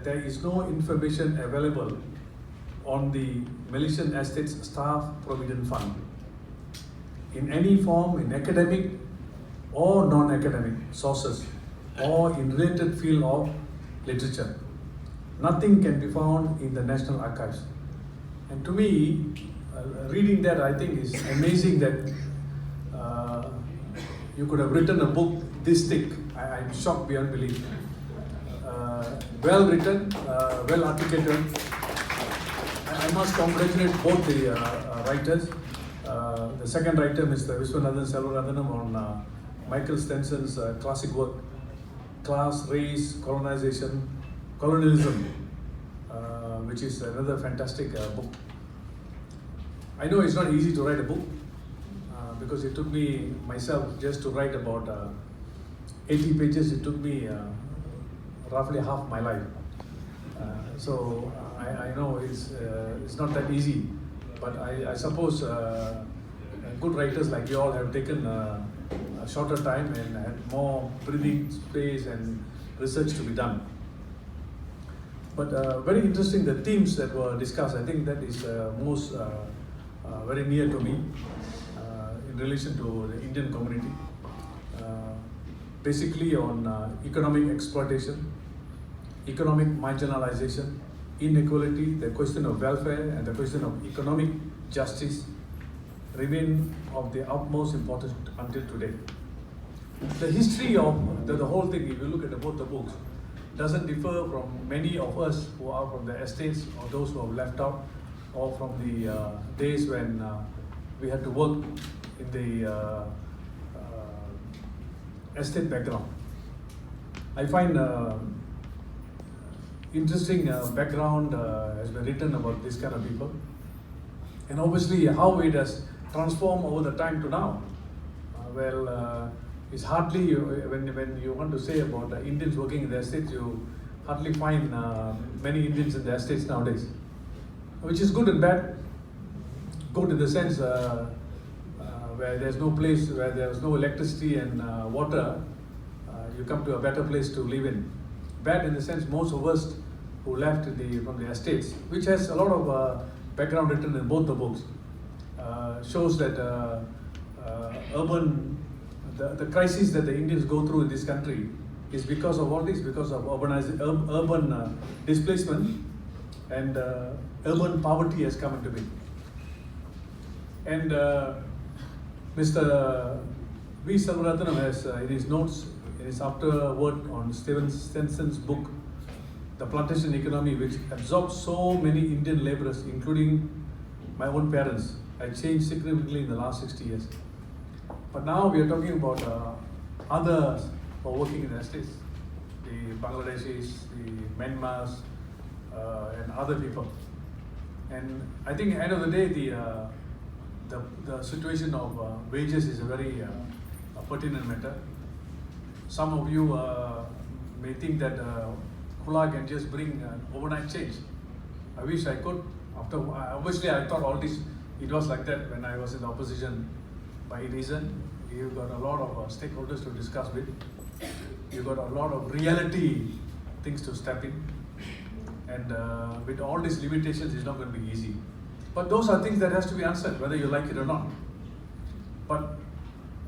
that there is no information available on the Malaysian Estates Staff Provident Fund in any form, in academic or non-academic sources or in related field of literature. Nothing can be found in the National Archives. And to me, reading that, I think is amazing that you could have written a book this thick. I'm shocked beyond belief. Well written, well articulated. I must congratulate both the writers. The second writer, Mr. Viswanathan Selvarathanam, on Michael Stenson's classic work, Class, Race, Colonization, Colonialism, which is another fantastic book. I know it's not easy to write a book because it took me myself just to write about 80 pages. It took me roughly half my life. So I know it's not that easy, but I suppose good writers like you all have taken a shorter time and had more breathing space and research to be done. But very interesting, the themes that were discussed. I think that is most very near to me in relation to the Indian community. Basically on economic exploitation, economic marginalization, inequality, the question of welfare and the question of economic justice remain of the utmost importance until today. The history of the whole thing, if you look at both the books, doesn't differ from many of us who are from the estates or those who have left out, or from the days when we had to work in the estate background. I find interesting background has been written about this kind of people, and obviously how it has transformed over the time to now. It's hardly, when you want to say about Indians working in the estates, you hardly find many Indians in the estates nowadays, which is good and bad. Good in the sense where there's no place, where there's no electricity and water, you come to a better place to live in. Bad in the sense most of us who left from the estates, which has a lot of background written in both the books, shows that the crisis that the Indians go through in this country is because of all this, because of urban displacement, and urban poverty has come into being. And Mr. V. Selvarathanam has in his notes, in his afterword on Stephen Stenson's book, The Plantation Economy, which absorbed so many Indian laborers, including my own parents, had changed significantly in the last 60 years. But now we are talking about others who are working in the estates, the Bangladeshis, the Myanmars, and other people. And I think at the end of the day, the situation of wages is a very pertinent matter. Some of you may think that Kula can just bring overnight change. I wish I could. Obviously, I thought all this, it was like that when I was in the opposition. By reason, you've got a lot of stakeholders to discuss with. You've got a lot of reality things to step in. And with all these limitations, it's not going to be easy. But those are things that has to be answered, whether you like it or not. But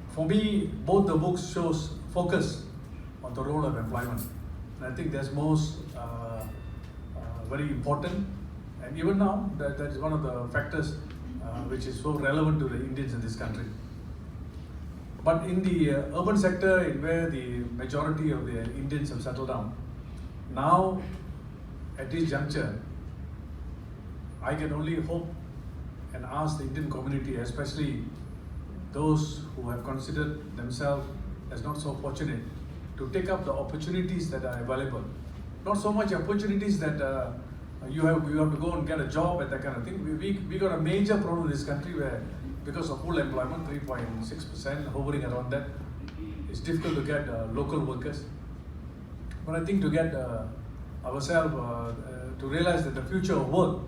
for me, both the books shows focus on the role of employment. And I think that's most very important. And even now, that is one of the factors which is so relevant to the Indians in this country. But in the urban sector, in where the majority of the Indians have settled down, now at this juncture, I can only hope and ask the Indian community, especially those who have considered themselves as not so fortunate, to take up the opportunities that are available. Not so much opportunities that you have to go and get a job and that kind of thing. We got a major problem in this country where, because of full employment, 3.6%, hovering around that, it's difficult to get local workers. But I think to get ourselves to realize that the future of work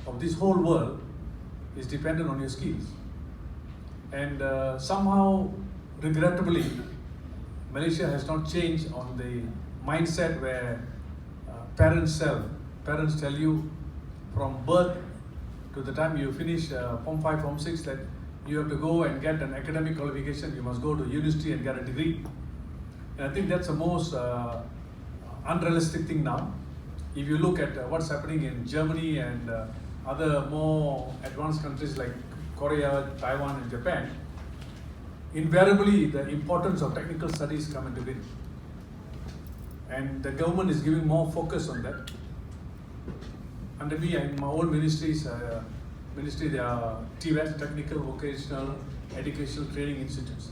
of this whole world is dependent on your skills. And somehow, regrettably, Malaysia has not changed on the mindset where parents tell you from birth to the time you finish Form 5, Form 6 that you have to go and get an academic qualification, you must go to university and get a degree. And I think that's the most unrealistic thing now. If you look at what's happening in Germany and other more advanced countries like Korea, Taiwan and Japan, invariably the importance of technical studies come into it. And the government is giving more focus on that. Under me, in my own ministry, there are TVET, Technical Vocational Educational Training Institutes.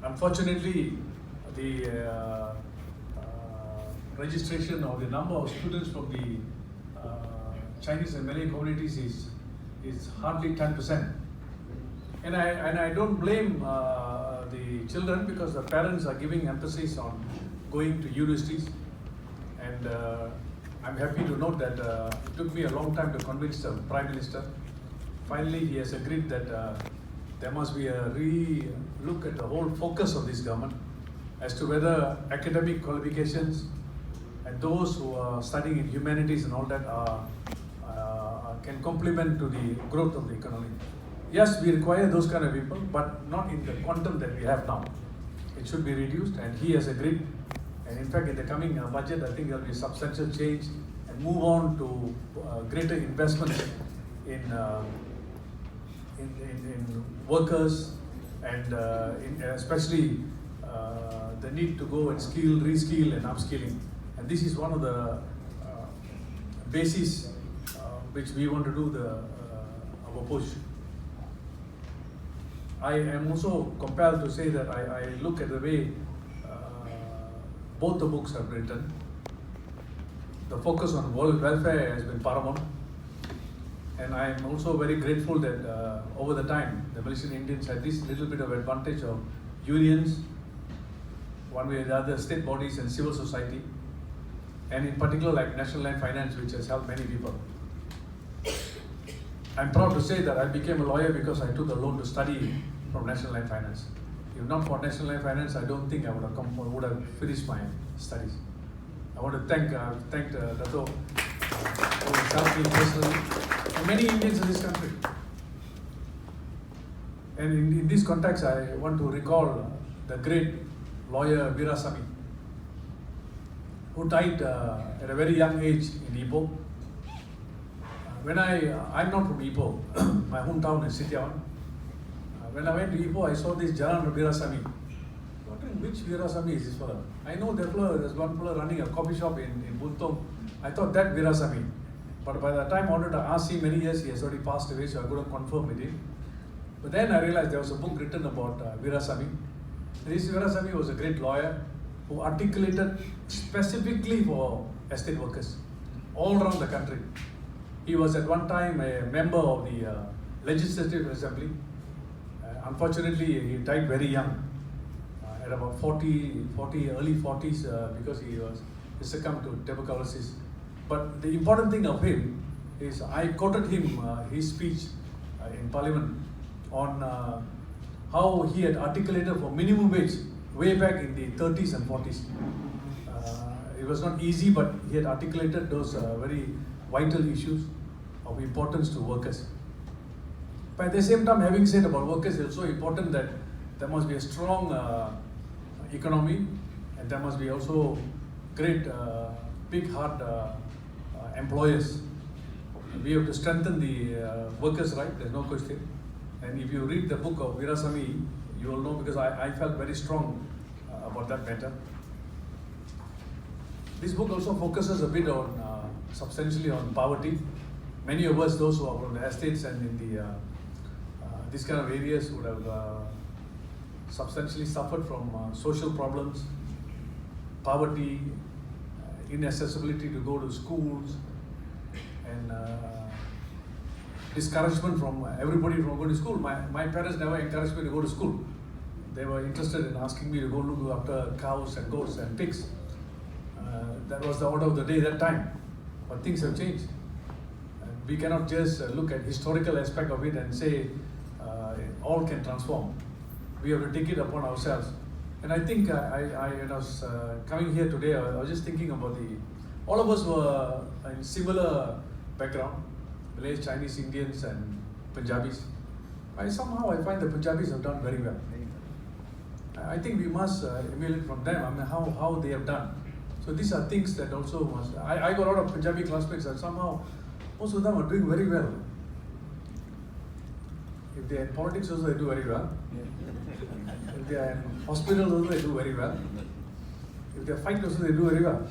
Unfortunately, the registration or the number of students from the Chinese and Malay communities is hardly 10%. And I don't blame the children, because the parents are giving emphasis on going to universities. And I'm happy to note that it took me a long time to convince the Prime Minister. Finally, he has agreed that there must be a re-look at the whole focus of this government as to whether academic qualifications and those who are studying in humanities and all that can complement to the growth of the economy. Yes, we require those kind of people, but not in the quantum that we have now. It should be reduced, and he has agreed. And in fact, in the coming budget, I think there will be substantial change and move on to greater investments in workers, and especially the need to go and skill, reskill and upskilling. And this is one of the bases which we want to do our push. I am also compelled to say that I look at the way both the books have written. The focus on world welfare has been paramount. And I am also very grateful that over the time, the Malaysian Indians had this little bit of advantage of unions, one way or the other, state bodies and civil society, and in particular like National Land Finance, which has helped many people. I'm proud to say that I became a lawyer because I took a loan to study from National Land Finance. If not for National Land Finance, I don't think I would have finished my studies. I want to thank Dato who helped me personally, and many Indians in this country. And in this context, I want to recall the great lawyer Veerasamy, who died at a very young age in Ipoh. I'm not from Ipoh, my hometown is Sitiawan. When I went to Ipoh, I saw this Jalan Veerasamy. Wondering which Veerasamy is this fellow? I know there's one fellow running a coffee shop in Buntong. I thought that Veerasamy. But by the time I wanted to ask him many years, he has already passed away, so I couldn't confirm with him. But then I realized there was a book written about Veerasamy. This Veerasamy was a great lawyer who articulated specifically for estate workers all around the country. He was at one time a member of the Legislative Assembly. Unfortunately, he died very young, at about 40, early 40s, because he succumbed to tuberculosis. But the important thing of him is I quoted him his speech in Parliament on how he had articulated for minimum wage way back in the 30s and 40s. It was not easy, but he had articulated those very vital issues of importance to workers. But at the same time, having said about workers, it's also important that there must be a strong economy, and there must be also great big heart employers. We have to strengthen the workers' right, there's no question. And if you read the book of Veerasamy, you will know, because I felt very strong about that matter. This book also focuses a bit on, substantially on poverty. Many of us, those who are from the estates and in the these kind of areas, would have substantially suffered from social problems, poverty, inaccessibility to go to schools, and discouragement from everybody from going to school. My parents never encouraged me to go to school. They were interested in asking me to go look after cows and goats and pigs. That was the order of the day that time. But things have changed. We cannot just look at historical aspect of it and say all can transform. We have to take it upon ourselves. And I think when I was coming here today, I was just thinking about all of us were in similar background, Malays, Chinese, Indians and Punjabis. Somehow I find the Punjabis have done very well. I think we must emulate from them, I mean, how they have done. So these are things that also must, I got a lot of Punjabi classmates and somehow most of them are doing very well. If they are in politics also they do very well. If they are in hospitals also they do very well. If they are fighting also they do very well.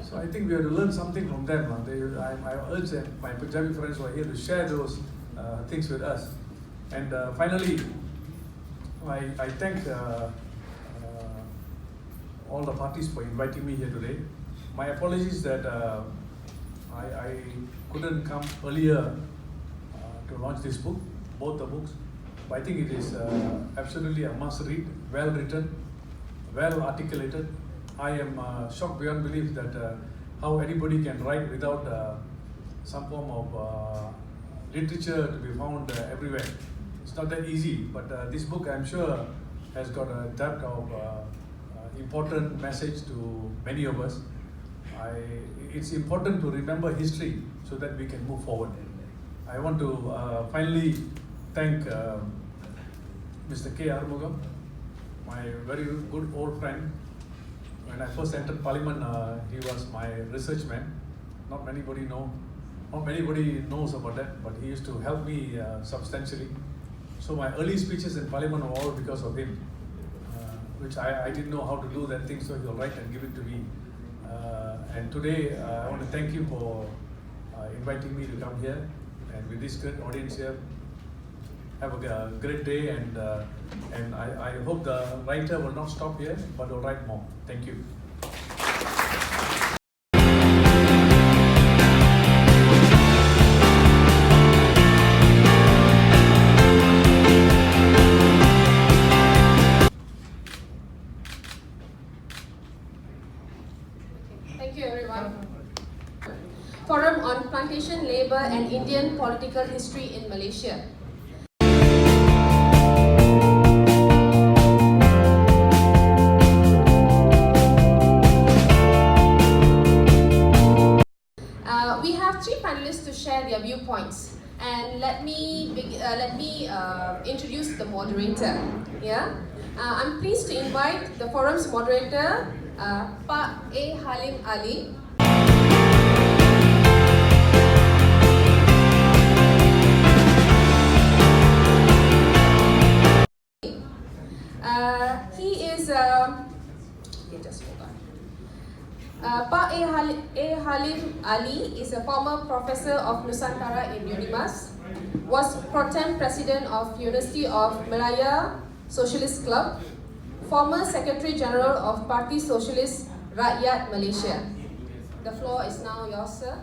So I think we have to learn something from them. I urge my Punjabi friends who are here to share those things with us. And finally, I thank all the parties for inviting me here today. My apologies that I couldn't come earlier to launch this book, both the books. But I think it is absolutely a must read, well written, well articulated. I am shocked beyond belief that how anybody can write without some form of literature to be found everywhere. It's not that easy, but this book I'm sure has got a depth of important message to many of us. It's important to remember history so that we can move forward. I want to finally thank Mr. K. Armugam, my very good old friend. When I first entered Parliament, he was my research man. Not anybody knows about that, but he used to help me substantially. So my early speeches in Parliament were all because of him, which I didn't know how to do that thing, so he'll write and give it to me. And today I want to thank you for inviting me to come here, and with this great audience here, have a great day, and I hope the writer will not stop here, but will write more. Thank you. Thank you, everyone. Forum on Plantation Labour and Indian Political History in Malaysia. We have three panelists to share their viewpoints, and let me introduce the moderator. Yeah, I'm pleased to invite the forum's moderator, Pak A. Halim Ali. He is just hold on. Pak A. Halim Ali is a former professor of Nusantara in Unimas, was pro tem president of Universiti of Malaya Socialist Club, former Secretary General of Parti Socialist Rakyat Malaysia. The floor is now yours, sir.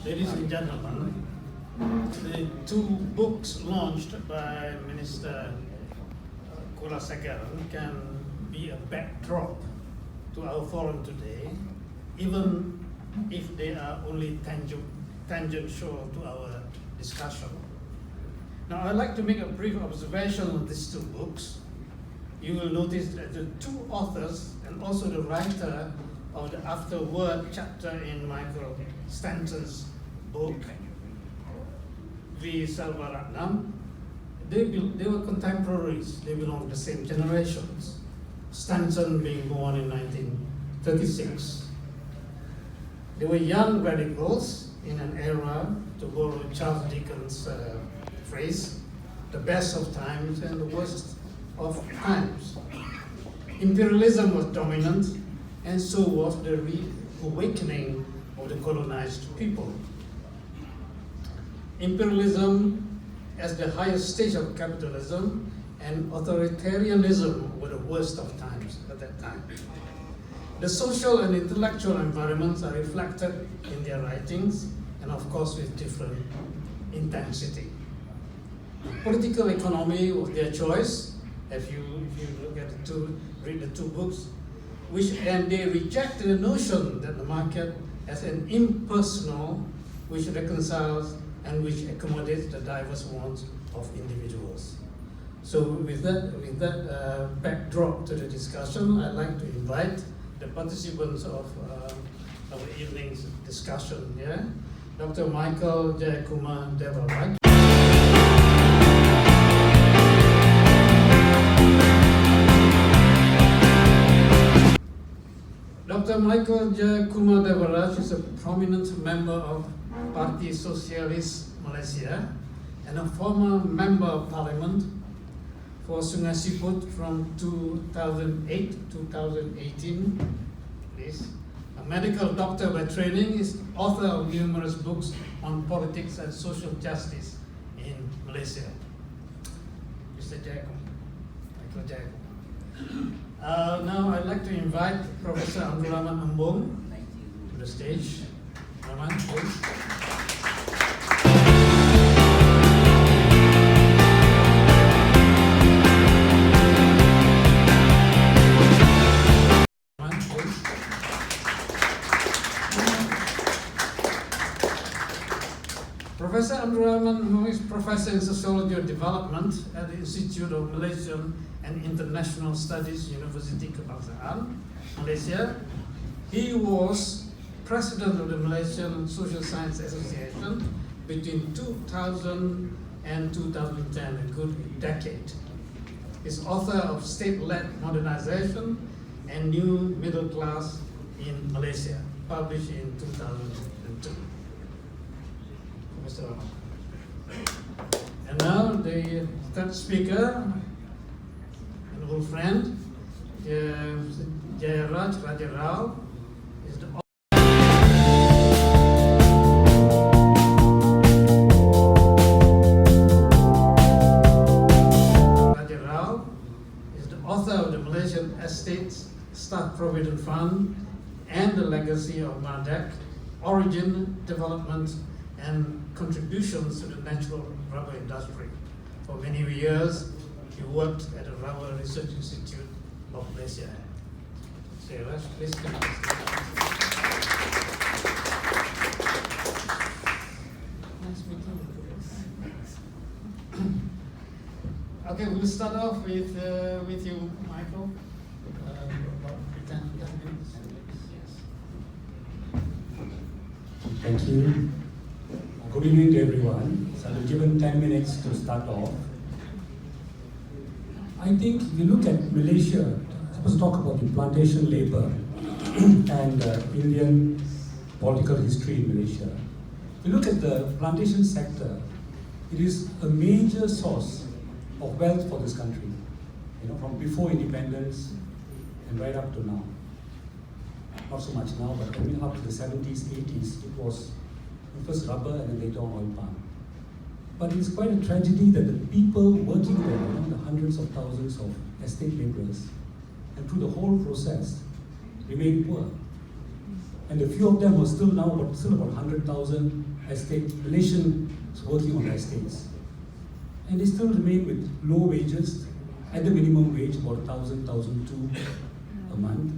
Ladies and gentlemen, the two books launched by Minister Kulasegaran can be a backdrop to our forum today, even if they are only tangential to our discussion. Now, I'd like to make a brief observation on these two books. You will notice that the two authors and also the writer of the afterword chapter in Michael Stanton's book, V. Selvaratnam, they were contemporaries. They belong to the same generations. Stanton being born in 1936. They were young radicals in an era, to borrow Charles Dickens' phrase, the best of times and the worst of times. Imperialism was dominant, and so was the reawakening of the colonized people. Imperialism as the highest stage of capitalism and authoritarianism were the worst of times at that time. The social and intellectual environments are reflected in their writings, and of course with different intensity. Political economy was their choice. If you look at read the two books, and they reject the notion that the market as an impersonal, which reconciles and which accommodates the diverse wants of individuals. So with that backdrop to the discussion, I'd like to invite the participants of our evening's discussion here, Dr. Michael Jeyakumar Devaraj. Dr. Michael Jeyakumar Devaraj is a prominent member of Parti Socialist Malaysia and a former member of Parliament for Sungai Siput from 2008 to 2018. Please. A medical doctor by training, is author of numerous books on politics and social justice in Malaysia. Mr. Jeyakumar, Michael Jeyakumar. Now I'd like to invite Professor Abdul Embong to the stage. Rahman, please. Professor Abdul Rahman is Professor in Sociology of Development at the Institute of Malaysian and International Studies, Universiti Kebangsaan, Malaysia. He was President of the Malaysian Social Science Association between 2000 and 2010, a good decade. He's author of State-Led Modernization and New Middle Class in Malaysia, published in 2002. Mr. Rahman. And now the third speaker, an old friend, Jeyaraj Rajarao, is the author of the Malaysian Estates Staff Provident Fund and the Legacy of Madya, Origin, Development, and Contributions to the Natural Rubber Industry. For many years, he worked at the Rubber Research Institute of Malaysia. Jeyaraj, please come on stage. Nice meeting you. Okay, we'll start off with you, Michael. About 10 minutes. Yes. Thank you. Good evening to everyone. So I've given 10 minutes to start off. I think if you look at Malaysia, I'm supposed to talk about the plantation labor and Indian political history in Malaysia. If you look at the plantation sector, it is a major source of wealth for this country, from before independence and right up to now. Not so much now, but up to the 70s, 80s, it was first rubber and then later on oil palm. But it's quite a tragedy that the people working there, the hundreds of thousands of estate laborers, and through the whole process, remained poor. And a few of them were still about 100,000 Malaysians working on the estates. And they still remain with low wages, at the minimum wage, about 1,000, 1,200 a month.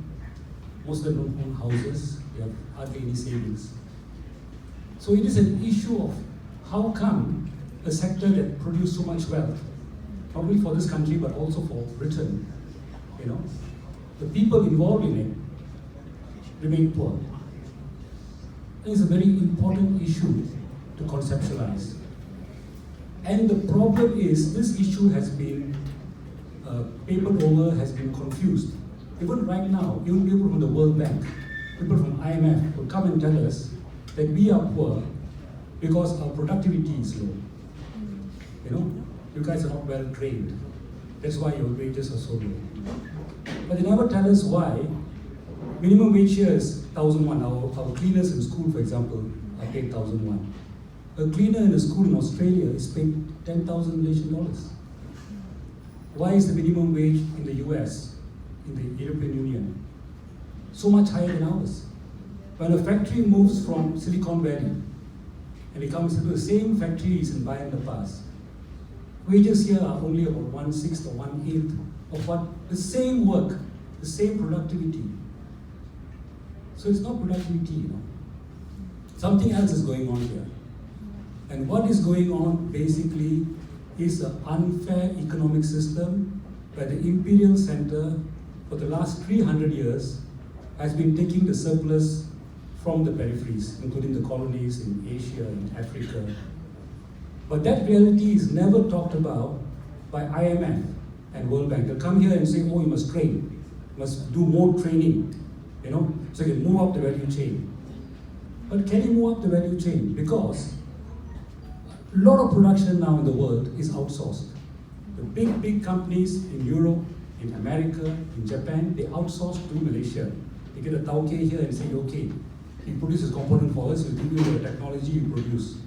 Most of them don't own houses, they have hardly any savings. So it is an issue of how come a sector that produced so much wealth, not only for this country but also for Britain, the people involved in it remain poor. It is a very important issue to conceptualize. And the problem is this issue has been papered over, has been confused. Even right now, even people from the World Bank, people from IMF will come and tell us that we are poor because our productivity is low. You guys are not well trained. That's why your wages are so low. But they never tell us why. Minimum wage here is 1,001. Our cleaners in school, for example, are paid 1,001. A cleaner in a school in Australia is paid 10,000 Malaysian dollars. Why is the minimum wage in the US, in the European Union, so much higher than ours? When a factory moves from Silicon Valley and it comes into the same factories in Bayan the Pass, wages here are only about 1/6 or 1/8 of what the same work, the same productivity So it's not productivity, Something else is going on here. And what is going on basically is an unfair economic system where the imperial center for the last 300 years has been taking the surplus from the peripheries, including the colonies in Asia and Africa. But that reality is never talked about by IMF and World Bank. They'll come here and say, oh, you must train, you must do more training, so you can move up the value chain. But can you move up the value chain? Because a lot of production now in the world is outsourced. The big companies in Europe, in America, in Japan, they outsource to Malaysia. They get a tauke here and say, okay, he produces component for us, we'll give you the technology you produce.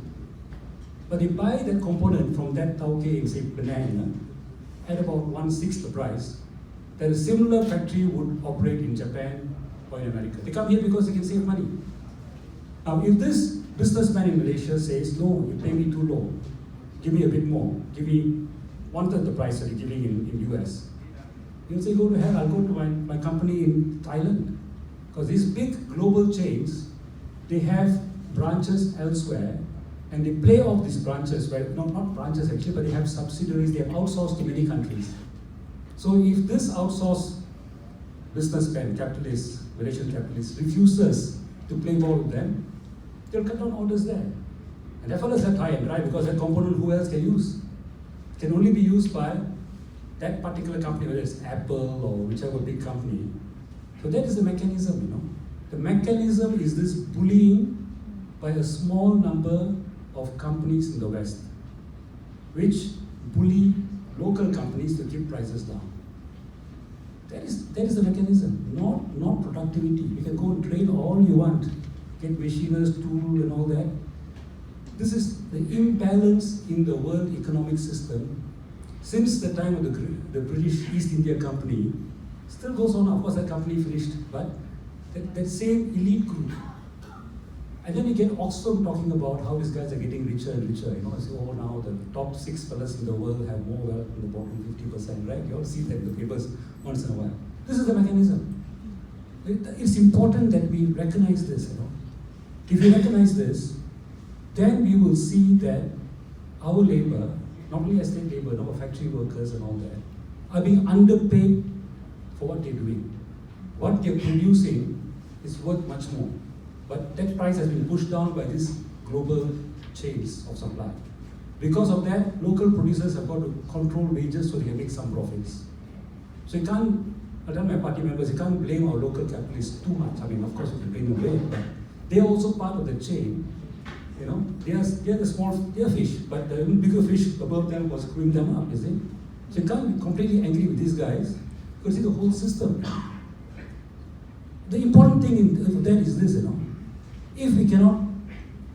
But they buy that component from that tauke in, say, Penang, at about 1/6 the price that a similar factory would operate in Japan or in America. They come here because they can save money. Now, if this businessman in Malaysia says, no, you pay me too low, give me a bit more, give me 1/3 the price that you're giving in US, he'll say, go to hell, I'll go to my company in Thailand. Because these big global chains, they have branches elsewhere, and they play off these branches, where not branches actually, but they have subsidiaries, they have outsourced to many countries. So if this outsourced businessman, capitalist, Malaysian capitalist, refuses to play ball with them, they'll cut down orders there. And that fellow's left high and dry because that component who else can use? It can only be used by that particular company, whether it's Apple or whichever big company. So that is the mechanism, The mechanism is this bullying by a small number of companies in the West, which bully local companies to keep prices down. That is the mechanism, not productivity. You can go and train all you want, get machiners, tool and all that. This is the imbalance in the world economic system since the time of the British East India Company. Still goes on, of course that company finished, but that same elite group. And then you get Oxfam talking about how these guys are getting richer and richer, So, now the top 6 fellas in the world have more wealth than the bottom 50%, right? You all see that in the papers once in a while. This is the mechanism. It's important that we recognize this, If we recognize this, then we will see that our labor, not only estate labor, our factory workers and all that, are being underpaid for what they're doing. What they're producing is worth much more. But that price has been pushed down by these global chains of supply. Because of that, local producers have got to control wages so they can make some profits. So you can't, I tell my party members, you can't blame our local capitalists too much. I mean, of course you can blame them, but they are also part of the chain. They are the small, they are fish, but the even bigger fish above them was screwing them up, you see. So you can't be completely angry with these guys, because it's the whole system. The important thing in that is this, if we can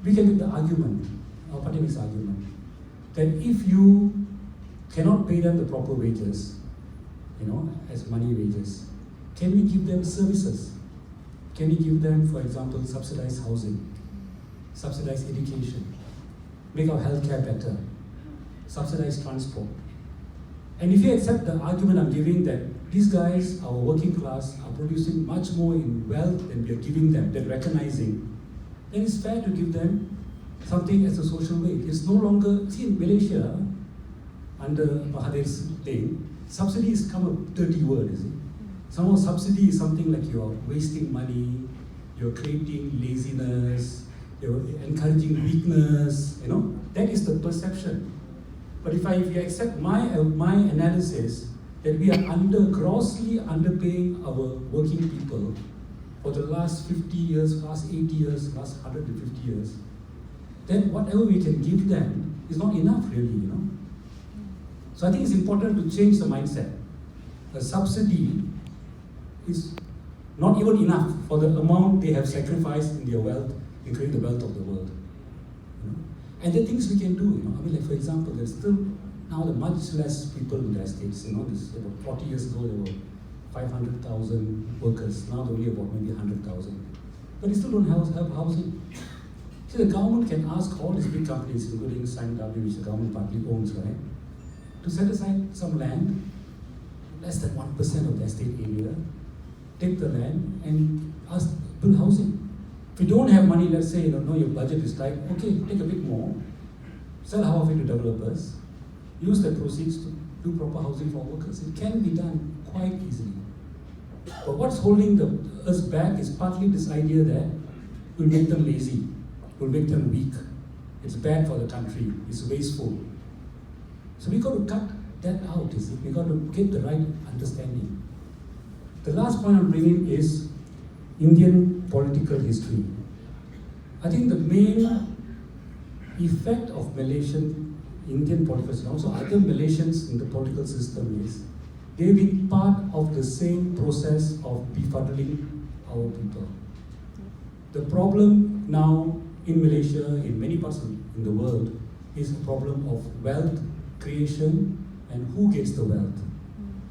make the argument, our party makes the argument, that if you cannot pay them the proper wages, as money wages, can we give them services? Can we give them, for example, subsidized housing, subsidized education, make our healthcare better, subsidized transport? And if you accept the argument I'm giving that these guys, our working class, are producing much more in wealth than we are giving them, than recognizing, then it's fair to give them something as a social wage. It's no longer, see in Malaysia, under Mahathir's thing, subsidy has become a dirty word, is it? Somehow subsidy is something like you're wasting money, you're creating laziness, you're encouraging weakness, that is the perception. But if you accept my analysis that we are grossly underpaying our working people for the last 50 years, last 80 years, last 150 years, then whatever we can give them is not enough really, So I think it's important to change the mindset. A subsidy is not even enough for the amount they have sacrificed in their wealth, in creating the wealth of the world. And the things we can do, like for example, there's still now much less people in the estates. This about 40 years ago there were 500,000 workers. Now there are only about maybe 100,000. But they still don't have housing. See, the government can ask all these big companies, including SINW, which the government partly owns, right, to set aside some land, less than 1% of the estate area, take the land and build housing. If you don't have money, let's say, no, your budget is tight, okay, take a bit more, sell half of it to developers, use the proceeds to do proper housing for workers. It can be done quite easily. But what's holding us back is partly this idea that we'll make them lazy, we'll make them weak. It's bad for the country, it's wasteful. So we got to cut that out, is it? We got to get the right understanding. The last point I'm bringing is Indian political history. I think the main effect of Indian political system, also other Malaysians in the political system, is they've been part of the same process of befuddling our people. The problem now in Malaysia, in many parts in the world, is a problem of wealth creation and who gets the wealth.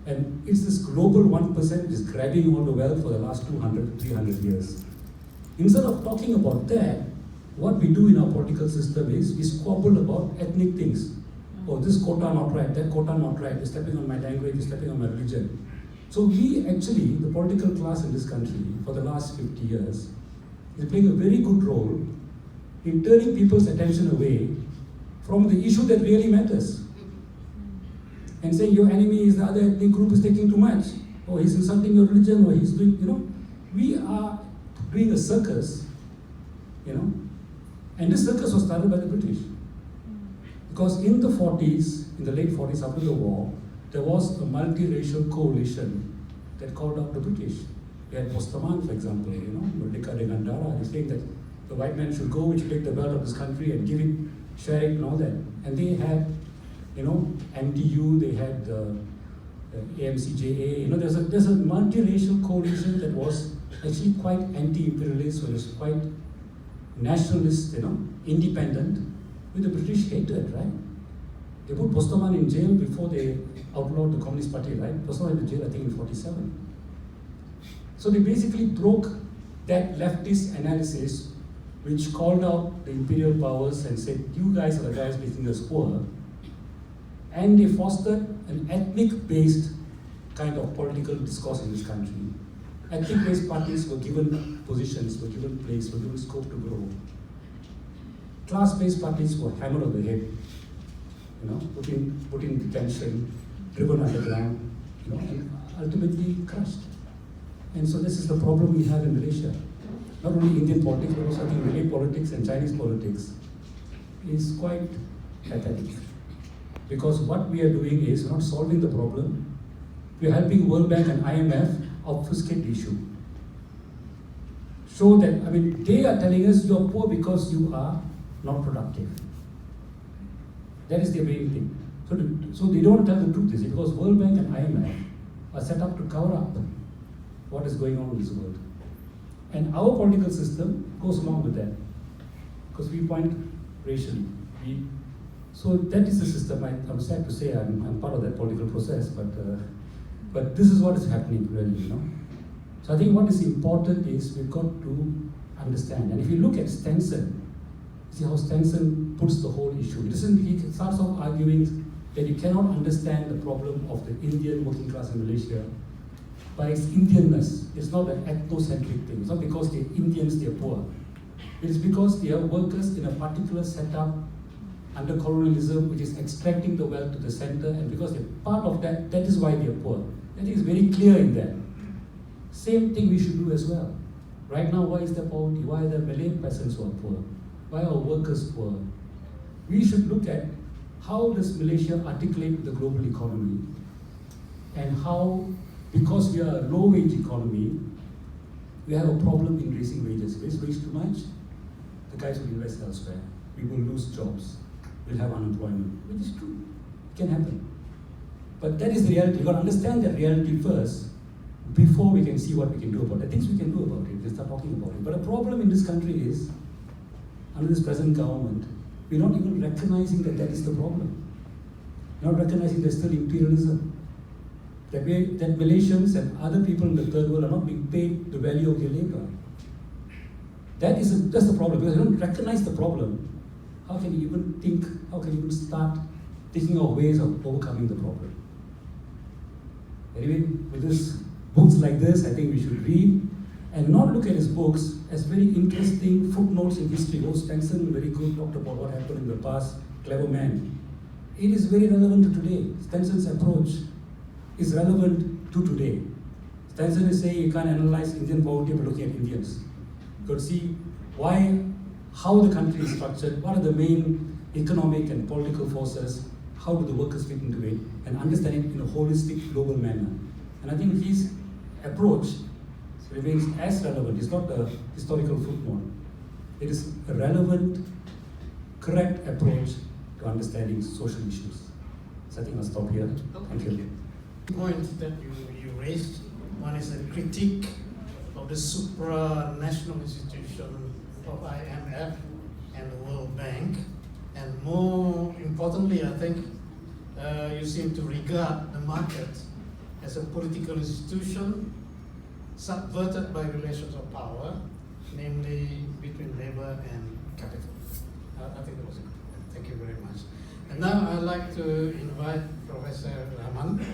And it's this global 1% which is grabbing all the wealth for the last 200, 300 years. Instead of talking about that, what we do in our political system is we squabble about ethnic things. Oh, this quota not right, that quota not right, you're stepping on my language, you're stepping on my religion. So we actually, the political class in this country, for the last 50 years, is playing a very good role in turning people's attention away from the issue that really matters. And saying your enemy is the other ethnic group is taking too much, or he's insulting your religion, or he's doing, we are doing a circus, and this circus was started by the British. Because in the 40s, in the late 40s after the war, there was a multiracial coalition that called out the British. We had Postaman, for example, Merdeka dengan Darah, he's saying that the white man should go, we should take the wealth of this country and give it, share it and all that. And they had MTU, they had AMCJA, there's a multiracial coalition that was actually quite anti-imperialist, or was quite nationalist, independent, with the British hatred, right? They put Postaman in jail before they outlawed the Communist Party, right? Postaman in jail, I think, in 47. So they basically broke that leftist analysis, which called out the imperial powers and said, you guys are the guys making us poor. And they fostered an ethnic-based kind of political discourse in this country. Ethnic-based parties were given positions, were given place, were given scope to grow. Class-based parties were hammered on the head, put in detention, driven underground, and ultimately crushed. And so this is the problem we have in Malaysia. Not only Indian politics, but also I think Malay politics and Chinese politics is quite pathetic. Because what we are doing is not solving the problem. We are helping World Bank and IMF obfuscate the issue. Show that, they are telling us you are poor because you are not productive. That is their main thing. So they don't tell the truth, is it? Because World Bank and IMF are set up to cover up what is going on in this world. And our political system goes along with that. Because we point racially. So that is the system. I'm sad to say I'm part of that political process, but this is what is happening really, So I think what is important is we've got to understand. And if you look at Stenson, see how Stenson puts the whole issue. He starts off arguing that you cannot understand the problem of the Indian working class in Malaysia by its Indianness. It's not an ethnocentric thing. It's not because they're Indians, they're poor. It's because they are workers in a particular setup under colonialism, which is extracting the wealth to the center, and because they're part of that, that is why they're poor. I think it's very clear in that. Same thing we should do as well. Right now, why is there poverty? Why are there Malay peasants who are poor? Why are workers poor? We should look at how does Malaysia articulate with the global economy, and how, because we are a low-wage economy, we have a problem in raising wages. If we raise wage too much, the guys will invest elsewhere. We will lose jobs. We'll have unemployment, which is true. It can happen. But that is the reality. You've got to understand that reality first before we can see what we can do about it. Things we can do about it, we start talking about it. But the problem in this country is, under this present government, we're not even recognizing that that is the problem. We're not recognizing there's still imperialism. That Malaysians and other people in the third world are not being paid the value of their labor. That's the problem. Because they don't recognize the problem. How can you even think, how can you even start thinking of ways of overcoming the problem? Anyway, with this, books like this, I think we should read. and not look at his books as very interesting footnotes in history. Oh, Stenson, very good, talked about what happened in the past, clever man. It is very relevant to today. Stenson's approach is relevant to today. Stenson is saying you can't analyze Indian poverty by looking at Indians. You could see how the country is structured, what are the main economic and political forces, how do the workers fit into it, and understand it in a holistic global manner. And I think his approach remains as relevant. It's not a historical footnote. It is a relevant, correct approach to understanding social issues. So I think I'll stop here. Thank you. Point that you raised, one is a critique of the supranational institution of IMF and the World Bank, and more importantly, I think you seem to regard the market as a political institution subverted by relations of power, namely between labor and capital. I think that was a good point. Thank you very much. And now I'd like to invite Professor Rahman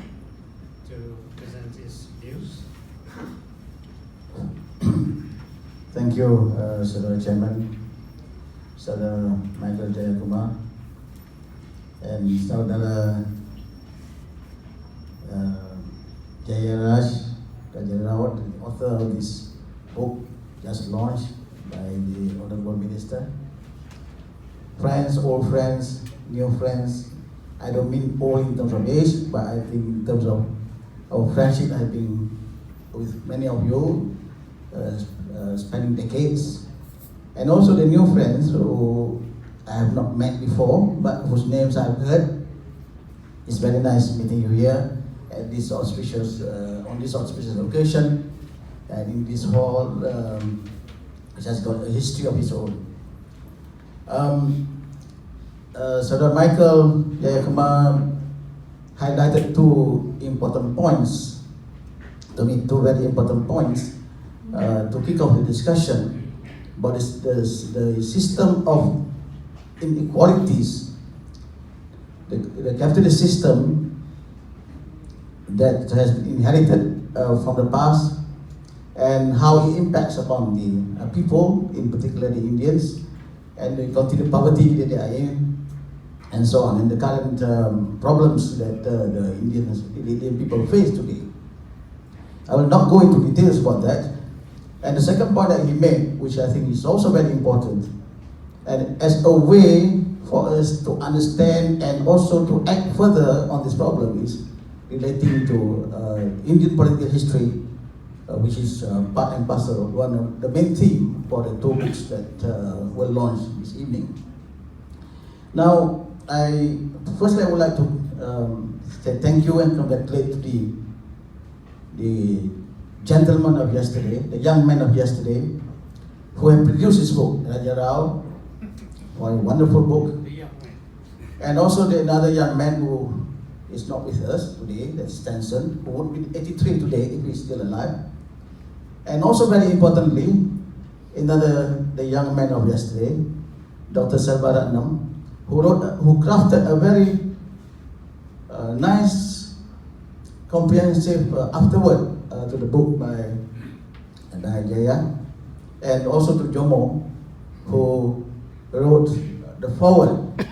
to present his views. Thank you, Saudara Chairman, Saudara Michael Jeyakumar, and Saudara Jeyaraj Rajarao, the author of this book just launched by the Honorable Minister. Friends, old friends, new friends. I don't mean old in terms of age, but I think in terms of our friendship, I've been with many of you, spending decades. And also the new friends who I have not met before, but whose names I've heard. It's very nice meeting you here at this auspicious, on this auspicious occasion, and in this hall, which has got a history of its own. Saudara Michael Jeyakumar highlighted two important points, to me two very important points, to kick off the discussion about the system of inequalities, the capitalist system that has been inherited from the past, and how it impacts upon the people, in particular the Indians, and the continued poverty that they are in, and so on, and the current problems that the Indian people face today. I will not go into details about that. And the second point that he made, which I think is also very important, and as a way for us to understand and also to act further on this problem, is relating to Indian political history, which is part and parcel of one of the main theme for the two books that were launched this evening. Now, firstly I would like to say thank you and congratulate the gentleman of yesterday, the young man of yesterday, who have produced this book, Rajarao, a wonderful book, and also another young man who is not with us today, that's Stenson, who would be 83 today if he's still alive. And also very importantly, the young man of yesterday, Dr. Selvaratnam, who crafted a very nice, comprehensive afterword to the book by Jaya, and also to Jomo, who wrote the foreword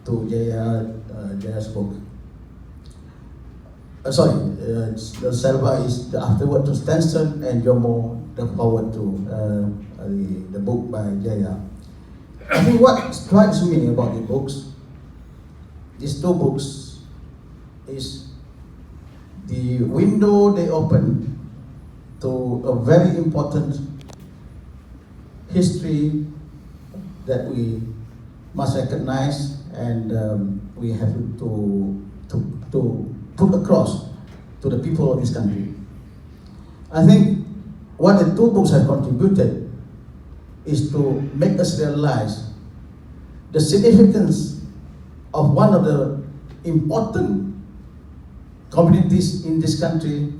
to Jaya's book. The Selva is the afterword to Stenson, and Jomo the foreword to the book by Jaya. I think what strikes me about the books, these two books, is the window they open to a very important history that we must recognize, and we have to put across to the people of this country. I think what the two books have contributed is to make us realize the significance of one of the important communities in this country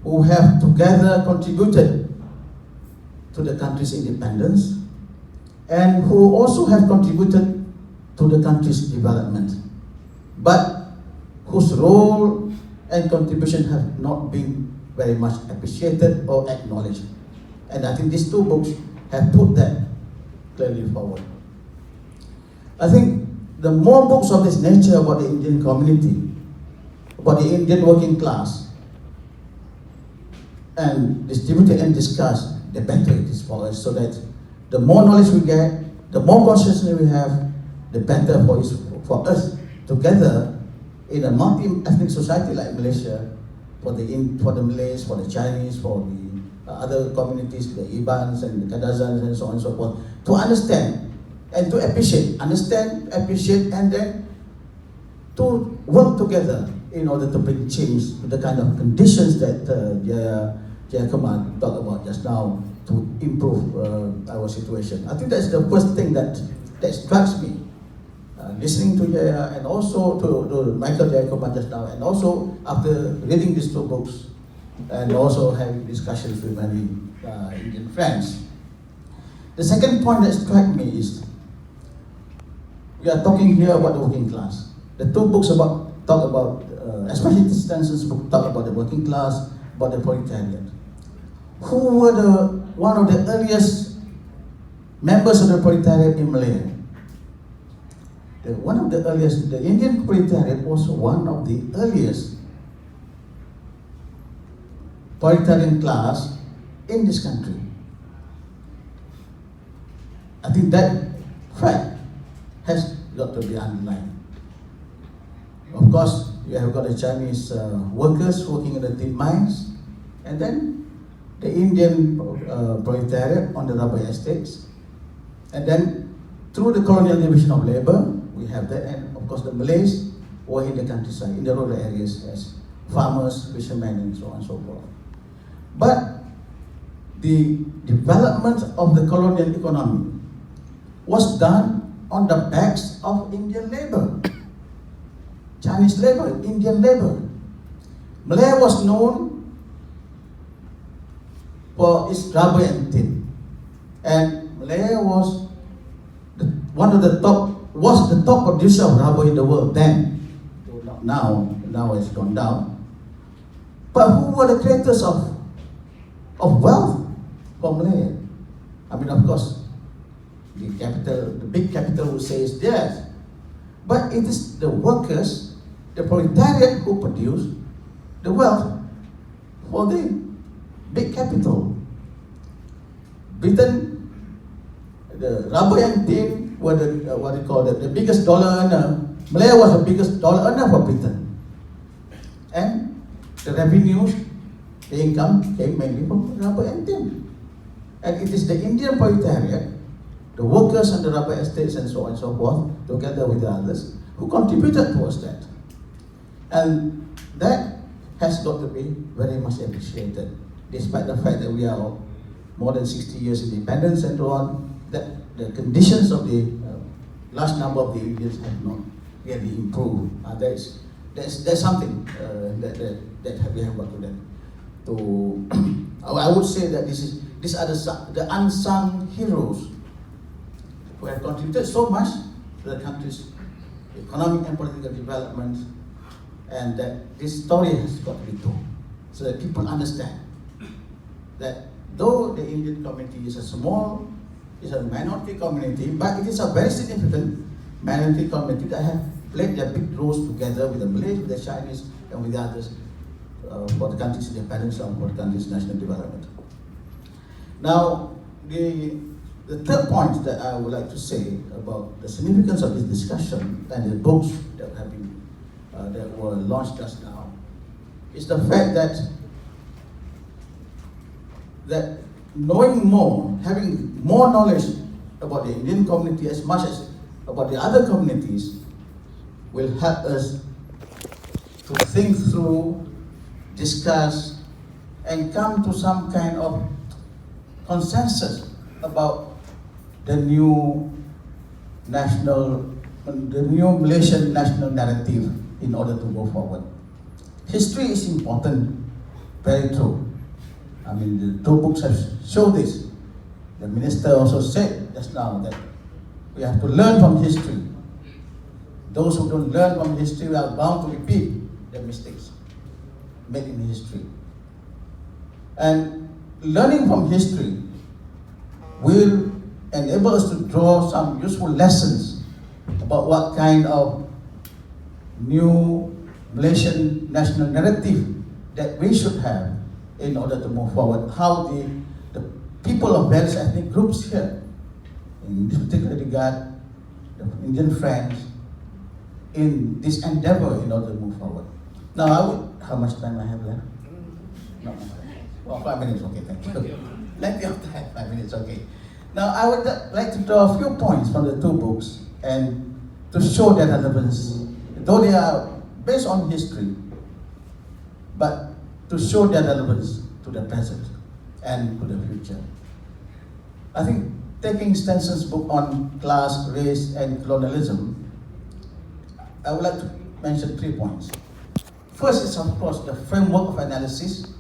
who have together contributed to the country's independence, and who also have contributed to the country's development, but whose role and contribution have not been very much appreciated or acknowledged. And I think these two books have put that clearly forward. I think the more books of this nature about the Indian community, about the Indian working class, and distributed and discussed, the better it is for us, so that the more knowledge we get, the more consciousness we have, the better for us together in a multi-ethnic society like Malaysia, for the Malays, for the Chinese, for the other communities, the Ibans and the Kadazans and so on and so forth, to understand and to appreciate, and then to work together in order to bring change to the kind of conditions that Jeyakumar talked about just now, to improve our situation. I think that's the first thing that strikes me, listening to Jaya and also to Michael Jeyakumar just now, and also after reading these two books, and also having discussions with many Indian friends. The second point that struck me is, we are talking here about the working class. The two books talk about, especially Stenson's book, talk about the working class, about the proletariat. Who were one of the earliest members of the proletariat in Malaya? One of the earliest, the Indian proletariat was one of the earliest proletarian class in this country. I think that fact has got to be underlined. Of course, you have got the Chinese workers working in the tin mines, and then the Indian proletariat on the rubber estates, and then through the colonial division of labor, we have that, and of course the Malays were in the countryside, in the rural areas as farmers, fishermen, and so on and so forth. But the development of the colonial economy was done on the backs of Indian labor, Chinese labor, Indian labor. Malaya was known for its rubber and tin, and Malaya was the top producer of rubber in the world then. Now it's gone down. But who were the creators of wealth for Malaya? I mean, of course, the big capital would say it's theirs, but it is the workers, the proletariat, who produce the wealth for the big capital. Britain, the rubber and tin were the biggest dollar earner. Malaya was the biggest dollar earner for Britain, and the revenues, the income came mainly from rubber and tin. And it is the Indian proletariat, the workers on the rubber estates and so on and so forth, together with the others, who contributed towards that. And that has got to be very much appreciated, despite the fact that we are more than 60 years independence and so on, that the conditions of the large number of the Indians have not really improved. There's something that we have got to them. I would say that these are the unsung heroes who have contributed so much to the country's economic and political development, and that this story has got to be told so that people understand that though the Indian community is a minority community, but it is a very significant minority community that have played their big roles together with the Malays, with the Chinese, and with the others for the country's independence and for the country's national development. Now, the third point that I would like to say about the significance of this discussion and the books that have been that were launched just now is the fact that knowing more, having more knowledge about the Indian community as much as about the other communities will help us to think through, discuss, and come to some kind of consensus about the new Malaysian national narrative in order to go forward. History is important, very true. I mean, the two books have shown this. The minister also said just now that we have to learn from history. Those who don't learn from history are bound to repeat the mistakes made in history. And learning from history will enable us to draw some useful lessons about what kind of new Malaysian national narrative that we should have in order to move forward. How the people of various ethnic groups here, in this particular regard, the Indian friends, in this endeavor in order to move forward. Now, how much time I have left? No. Well, 5 minutes, okay, thank you. Plenty of time, 5 minutes, okay. Now, I would like to draw a few points from the two books and to show their relevance, though they are based on history, but to show their relevance to the present and to the future. I think taking Stenson's book on class, race, and colonialism, I would like to mention 3 points. First is, of course, the framework of analysis,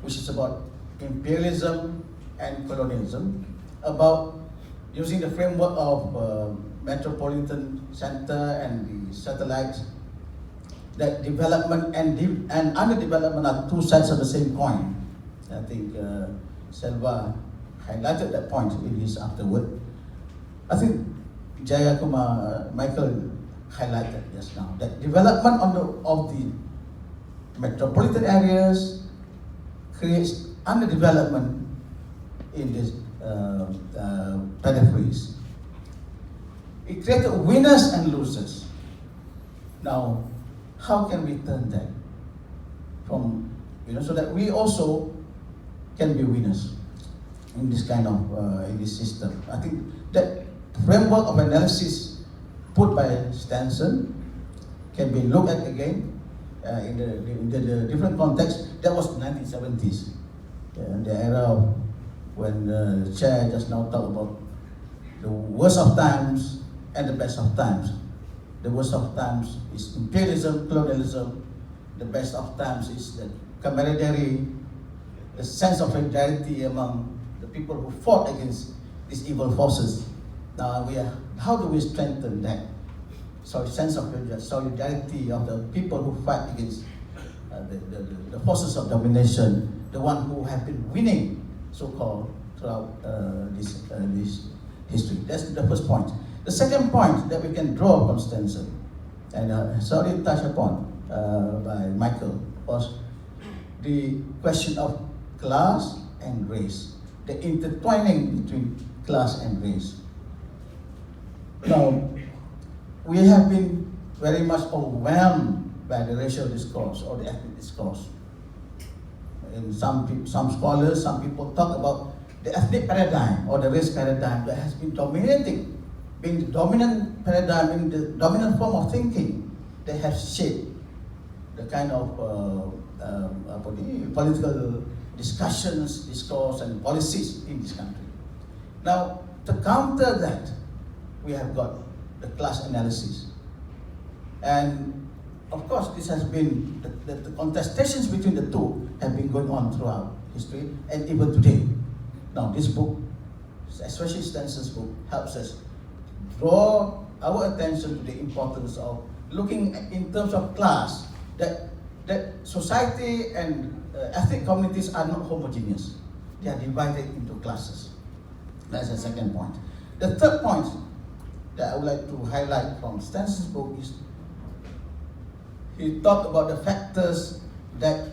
which is about imperialism and colonialism, about using the framework of metropolitan center and the satellites, that development and underdevelopment are two sides of the same coin. I think Selva highlighted that point in his afterword. I think Jeyakumar, Michael highlighted just now, that development of the metropolitan areas creates underdevelopment in these peripheries. It created winners and losers. Now, how can we turn that from, so that we also can be winners in this kind of, in this system? I think that framework of analysis put by Stenson can be looked at again in the different context. That was 1970s, the era of when the chair just now talked about the worst of times and the best of times. The worst of times is imperialism, colonialism. The best of times is the camaraderie, the sense of solidarity among the people who fought against these evil forces. Now how do we strengthen that? So sense of solidarity of the people who fight against the forces of domination, the one who have been winning, so-called, throughout this history. That's the first point. The second point that we can draw from Stenson, and sorry touched upon by Michael, was the question of class and race, the intertwining between class and race. Now, we have been very much overwhelmed by the racial discourse or the ethnic discourse. And some scholars, some people talk about the ethnic paradigm or the race paradigm that has been dominating, being the dominant paradigm, in the dominant form of thinking that has shaped the kind of political discussions, discourse, and policies in this country. Now, to counter that, we have got the class analysis. And of course, this has been, the contestations between the two have been going on throughout history and even today. Now, this book, especially Stenson's book, helps us draw our attention to the importance of looking at, in terms of class, that society and ethnic communities are not homogeneous. They are divided into classes. That's the second point. The third point that I would like to highlight from Stenson's book is he talked about the factors that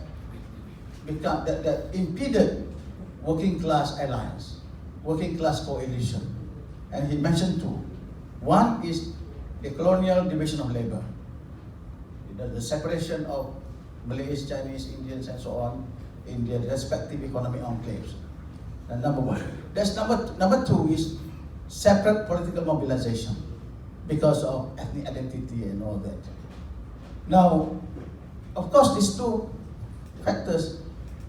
impeded working class alliance, working class coalition. And he mentioned two. One is the colonial division of labor, the separation of Malays, Chinese, Indians, and so on in their respective economic enclaves. And number one. That's number two is separate political mobilization because of ethnic identity and all that. Now, of course, these two factors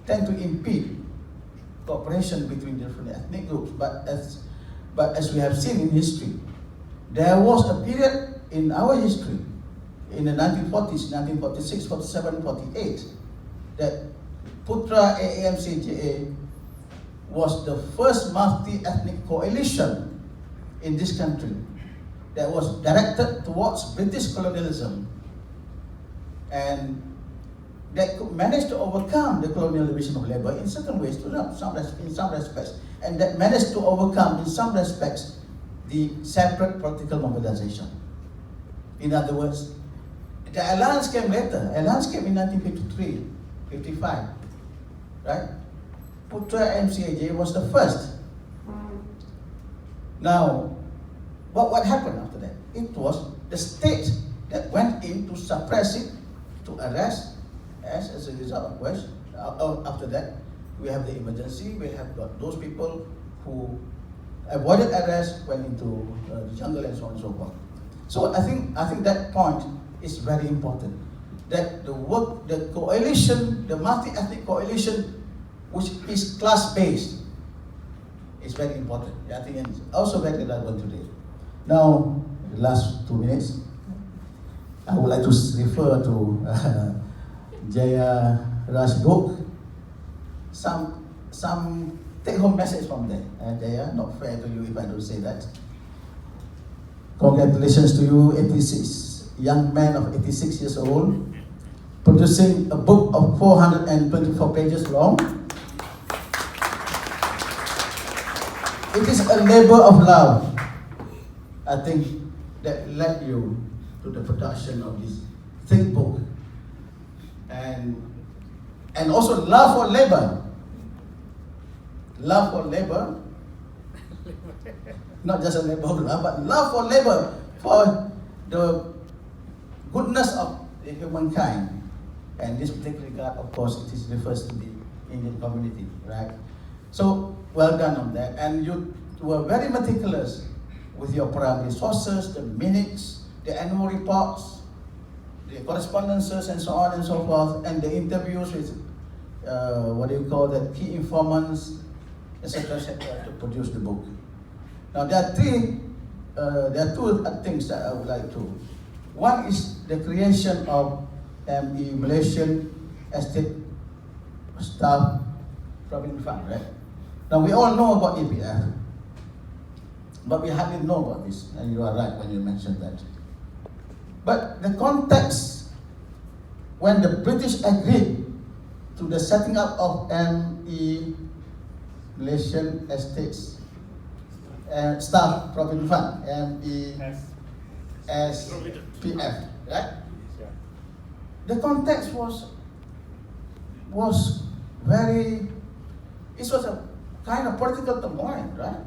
tend to impede cooperation between different ethnic groups. But as we have seen in history, there was a period in our history, in the 1940s, 1946, 47, 48, that Putra AAMCJA was the first multi-ethnic coalition in this country that was directed towards British colonialism and that could manage to overcome the colonial division of labor in certain ways, in some respects, and that managed to overcome in some respects the separate political mobilization. In other words, the alliance came later. Alliance came in 1953, 55, right? Putra MCAJ was the first. Now, what happened after that? It was the state that went in to suppress it, to arrest, as a result of which, after that, we have the emergency, we have got those people who avoided arrest, went into the jungle and so on and so forth. So I think that point is very important. That the coalition, the multi-ethnic coalition, which is class-based, is very important. I think it's also very relevant today. Now, the last 2 minutes, I would like to refer to Jeyaraj book. Some take-home message from there. Jaya, not fair to you if I don't say that. Congratulations to you, 86, young man of 86 years old, producing a book of 424 pages long. It is a labor of love, I think, that led you to the production of this thick book. And also love for labor. Love for labor. Not just a labor of love, but love for labor, for the goodness of the humankind. And this particular regard, of course, it refers to the Indian community, right? So, well done on that. And you were very meticulous with your primary sources, the minutes, the annual reports, the correspondences, and so on and so forth, and the interviews with, key informants, etc., to produce the book. Now, there are two things that I would like to. One is the creation of the Malaysian Estate Staff Provident Fund, right? Now, we all know about EPF, but we hardly know about this, and you are right when you mentioned that. But the context, when the British agreed to the setting up of ME Malaysian Estates Staff Provident Fund, MESPF, right? The context was very, it was a kind of political turmoil, right?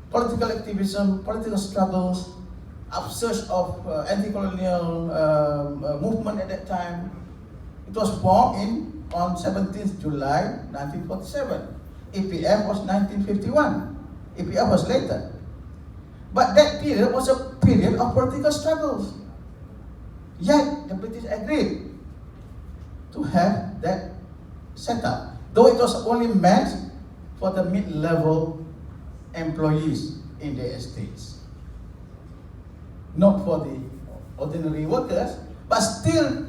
Political activism, political struggles, upsurge of anti-colonial movement at that time. It was formed on 17th July 1947. EPF was 1951. EPF was later. But that period was a period of political struggles. Yet the British agreed to have that set up, though it was only meant for the mid-level employees in the estates, not for the ordinary workers, but still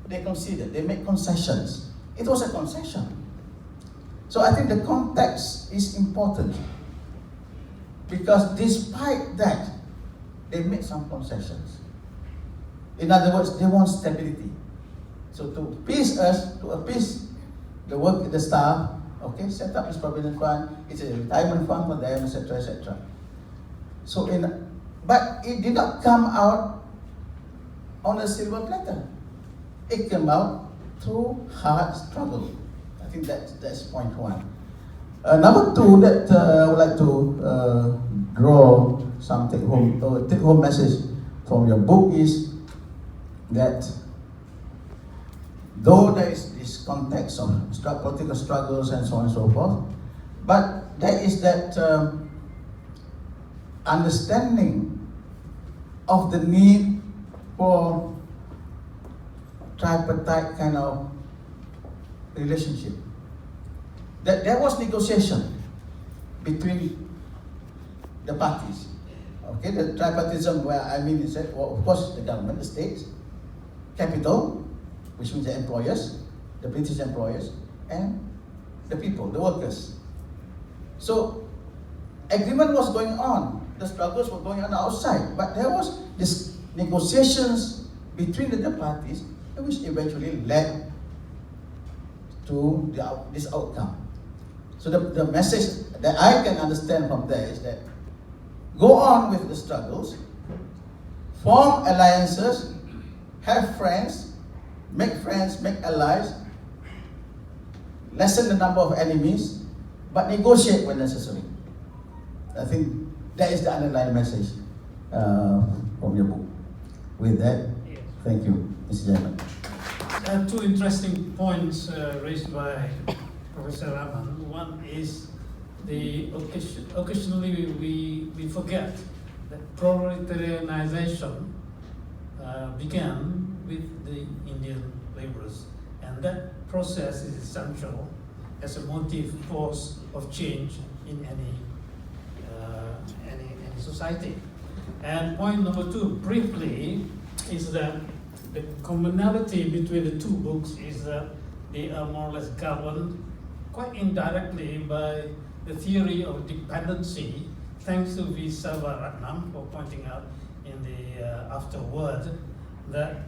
they considered, they made concessions. It was a concession. So I think the context is important, because despite that, they made some concessions. In other words, they want stability. So to appease us, to appease the work, the staff, okay, set up this provident fund, it's a retirement fund for them, etc., etc. So but it did not come out on a silver platter. It came out through hard struggle. I think that's point one. Number two, that I would like to draw some take-home message from your book is that though there is this context of political struggles and so on and so forth, but there is that understanding of the need for tripartite kind of relationship. That there was negotiation between the parties. Okay, the tripartism, where I mean is that, well, of course, the government, the state, capital, which means the employers, the British employers, and the people, the workers. So agreement was going on, the struggles were going on outside, but there was this negotiations between the parties, which eventually led to this outcome. So the message that I can understand from there is that go on with the struggles, form alliances, have friends, make allies, lessen the number of enemies, but negotiate when necessary. I think that is the underlying message from your book. With that, thank you, Mr. Chairman. There are two interesting points raised by Professor Rahman. One is occasionally we forget that proletarianization began with the Indian laborers, and that process is essential as a motive force of change in any society. And point number two, briefly, is that the commonality between the two books is that they are more or less governed quite indirectly by the theory of dependency, thanks to V. Selvaratnam for pointing out in the afterword that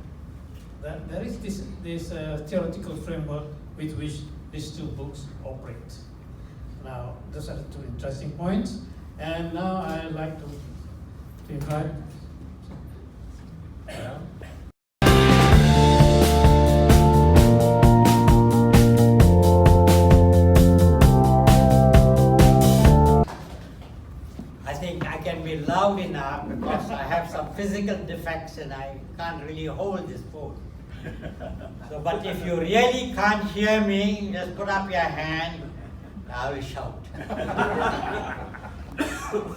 there is this theoretical framework with which these two books operate. Now, those are the two interesting points. And now I'd like to invite I think I can be loud enough because I have some physical defects and I can't really hold this phone. So, but if you really can't hear me, just put up your hand, I will shout.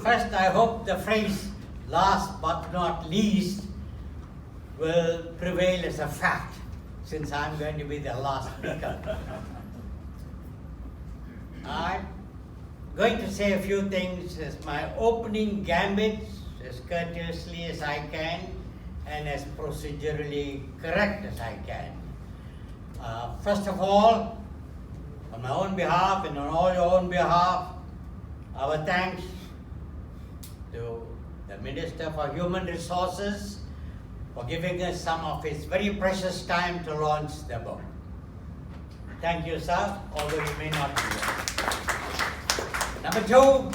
First, I hope the phrase last but not least will prevail as a fact, since I'm going to be the last speaker. I'm going to say a few things as my opening gambit, as courteously as I can, and as procedurally correct as I can. First of all, on my own behalf and on all your own behalf, our thanks to the Minister for Human Resources for giving us some of his very precious time to launch the book. Thank you, sir, although you may not be here. Number two,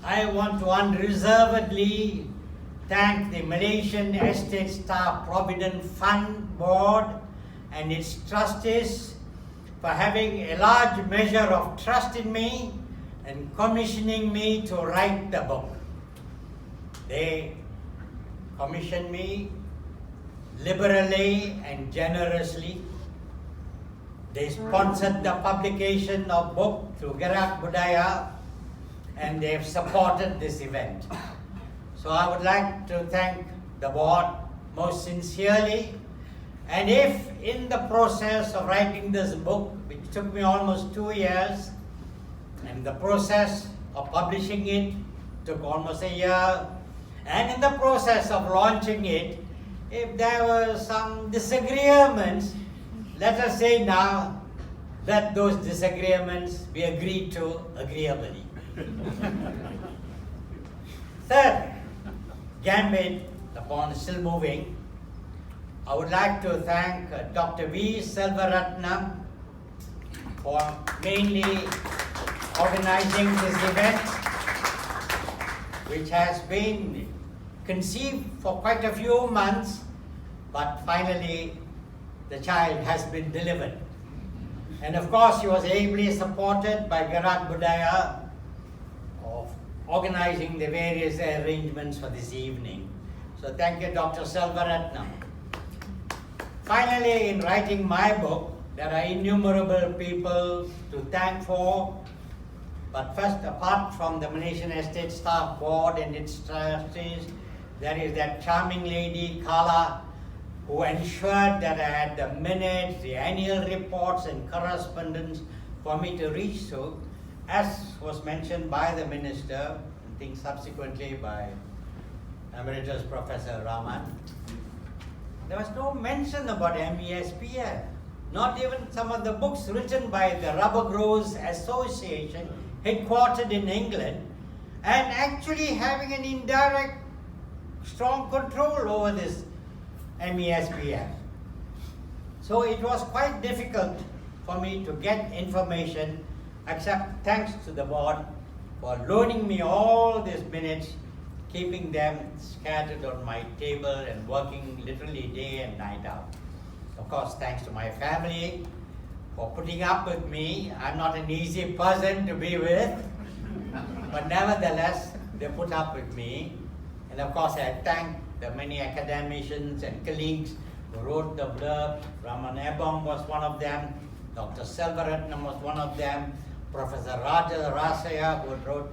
I want to unreservedly thank the Malaysian Estate Staff Provident Fund Board and its trustees for having a large measure of trust in me and commissioning me to write the book. They commissioned me liberally and generously. They sponsored the publication of book through Gerak Budaya, and they have supported this event. So I would like to thank the board most sincerely. And if in the process of writing this book, which took me almost 2 years, and the process of publishing it took almost a year, and in the process of launching it, if there were some disagreements, let us say now that those disagreements be agreed to agreeably. Third, gambit, the pawn is still moving. I would like to thank Dr. V. Selvaratnam for mainly organizing this event, which has been conceived for quite a few months, but finally the child has been delivered. And of course, he was ably supported by Gerak Budaya of organizing the various arrangements for this evening. So thank you, Dr. Selvaratnam. Finally, in writing my book, there are innumerable people to thank for. But first, apart from the Malaysian Estate Staff Board and its trustees, there is that charming lady, Kala, who ensured that I had the minutes, the annual reports and correspondence for me to reach to, as was mentioned by the Minister, I think subsequently by Emeritus Professor Rahman. There was no mention about MESPF, not even some of the books written by the Rubber Growers Association, headquartered in England, and actually having an indirect strong control over this MESPF. So it was quite difficult for me to get information, except thanks to the board for loaning me all these minutes, keeping them scattered on my table and working literally day and night out. Of course, thanks to my family for putting up with me. I'm not an easy person to be with, but nevertheless, they put up with me. And of course, I thank the many academicians and colleagues who wrote the blurb. Rahman Embong was one of them. Dr. Selvaratnam was one of them. Professor Rajarao, who wrote